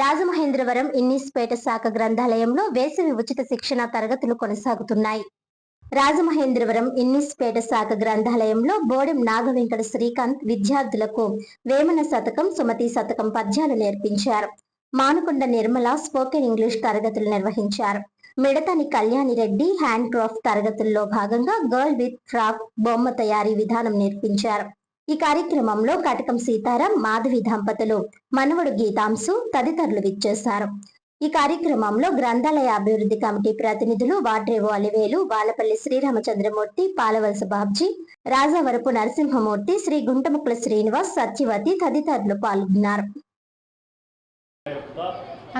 రాజమహేంద్రవరం ఇన్నిస్పేట శాఖ గ్రంథాలయంలో వేసవి ఉచిత శిక్షణ తరగతులు కొనసాగుతున్నాయి. రాజమహేంద్రవరం ఇన్నిస్పేట శాఖ గ్రంథాలయంలో బోడెం నాగవెంకట శ్రీకాంత్ విద్యార్థులకు వేమన శతకం, సుమతి శతకం పద్యాలు నేర్పించారు. మానుకొండ నిర్మల స్పోకెన్ ఇంగ్లీష్ తరగతులు నిర్వహించారు. మిడతని కళ్యాణి రెడ్డి హ్యాండ్ క్రాఫ్ట్ తరగతుల్లో భాగంగా గర్ల్ విత్ ఫ్రాక్ బొమ్మ తయారీ విధానం నేర్పించారు. ఈ కార్యక్రమంలో కటకం సీతారాం, మాధవి దంపతులు, మనవడు గీతాంశు తదితరులు విచ్చేశారు. ఈ కార్యక్రమంలో గ్రంథాలయ అభివృద్ధి కమిటీ ప్రతినిధులు వాడ్రేవో అలివేలు, బాలపల్లి శ్రీరామచంద్రమూర్తి, పాలవలస బాబ్జీ, రాజావరపు నరసింహమూర్తి, శ్రీ గుంటముక్కల శ్రీనివాస్, సత్యవతి తదితరులు పాల్గొన్నారు.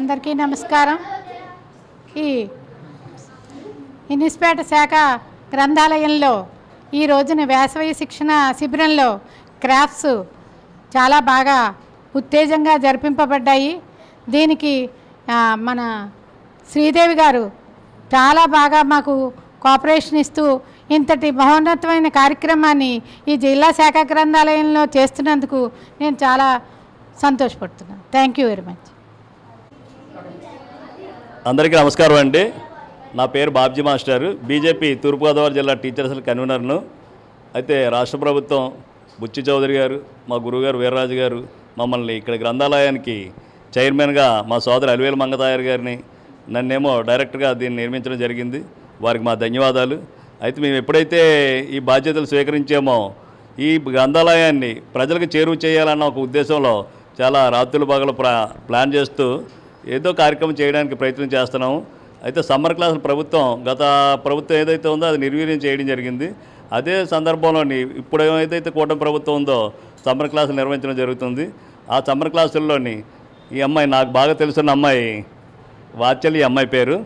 అందరికీ నమస్కారం. ఈ ఇన్నిస్పేట శాఖ గ్రంథాలయంలో ఈ రోజున వేసవి శిక్షణ శిబిరంలో క్రాఫ్ట్స్ చాలా బాగా ఉత్తేజంగా జరిపింపబడ్డాయి. దీనికి మన శ్రీదేవి గారు చాలా బాగా మాకు కోఆపరేషన్ ఇస్తూ ఇంతటి మహోన్నతమైన కార్యక్రమాన్ని ఈ జిల్లా శాఖ గ్రంథాలయంలో చేస్తున్నందుకు నేను చాలా సంతోషపడుతున్నాను. Thank you very much. అందరికీ నమస్కారం అండి. నా పేరు బాబ్జీ మాస్టర్, బీజేపీ తూర్పుగోదావరి జిల్లా టీచర్స్ కన్వీనర్ను. అయితే రాష్ట్ర ప్రభుత్వం బుచ్చి చౌదరి గారు, మా గురువుగారు వీర్రాజు గారు మమ్మల్ని ఇక్కడ గ్రంథాలయానికి చైర్మన్గా మా సోదరు అలివేలు మంగతాయర్ గారిని, నన్నేమో డైరెక్టర్గా దీన్ని నిర్మించడం జరిగింది. వారికి మా ధన్యవాదాలు. అయితే మేము ఎప్పుడైతే ఈ బాధ్యతలు స్వీకరించామో ఈ గ్రంథాలయాన్ని ప్రజలకు చేరువ చేయాలన్న ఒక ఉద్దేశంలో చాలా రాత్రులు పగలు ప్లాన్ చేస్తూ ఏదో కార్యక్రమం చేయడానికి ప్రయత్నం చేస్తున్నాము. అయితే సమ్మర్ క్లాసులు గత ప్రభుత్వం ఏదైతే ఉందో అది నిర్వీర్యం చేయడం జరిగింది. అదే సందర్భంలోని ఇప్పుడు ఏదైతే కూటమి ప్రభుత్వం ఉందో సమ్మర్ క్లాసులు నిర్వహించడం జరుగుతుంది. ఆ సమ్మర్ క్లాసుల్లోని ఈ అమ్మాయి, నాకు బాగా తెలుసున్న అమ్మాయి వాత్సల్య, అమ్మాయి పేరు.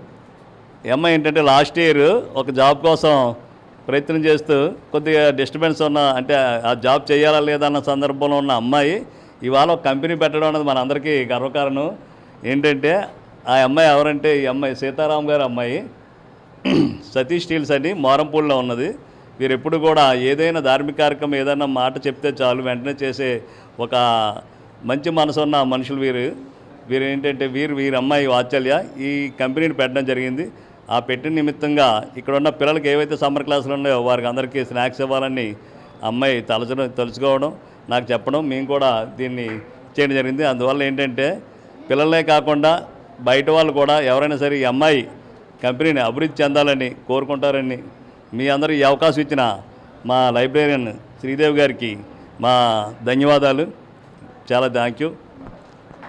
ఈ అమ్మాయి ఏంటంటే లాస్ట్ ఇయర్ ఒక జాబ్ కోసం ప్రయత్నం చేస్తూ కొద్దిగా డిస్టర్బెన్స్ ఉన్న, అంటే ఆ జాబ్ చేయాలా లేదా అన్న సందర్భంలో ఉన్న అమ్మాయి ఇవాళ ఒక కంపెనీ పెట్టడం అనేది మన అందరికీ గర్వకారణం. ఏంటంటే ఆ అమ్మాయి ఎవరంటే, ఈ అమ్మాయి సీతారాం గారి అమ్మాయి, సతీష్ స్టీల్స్ అని మోరంపూడిలో ఉన్నది. వీరు ఎప్పుడు కూడా ఏదైనా ధార్మిక కార్యక్రమం ఏదైనా మాట చెప్తే చాలు వెంటనే చేసే ఒక మంచి మనసు ఉన్న మనుషులు వీరు ఏంటంటే వీరి అమ్మాయి వాత్సల్య ఈ కంపెనీని పెట్టడం జరిగింది. ఆ పెట్టిన నిమిత్తంగా ఇక్కడ ఉన్న పిల్లలకి ఏవైతే సమ్మర్ క్లాసులు ఉన్నాయో వారికి అందరికీ స్నాక్స్ ఇవ్వాలని అమ్మాయి తలుచుకోవడం, నాకు చెప్పడం, మేము కూడా దీన్ని చేయడం జరిగింది. అందువల్ల ఏంటంటే పిల్లలే కాకుండా బయట వాళ్ళు కూడా ఎవరైనా సరే ఈ అమ్మాయి కంపెనీని అభివృద్ధి చెందాలని కోరుకుంటారని మీ అందరూ ఈ అవకాశం ఇచ్చిన మా లైబ్రేరియన్ శ్రీదేవి గారికి మా ధన్యవాదాలు. చాలా థ్యాంక్ యూ.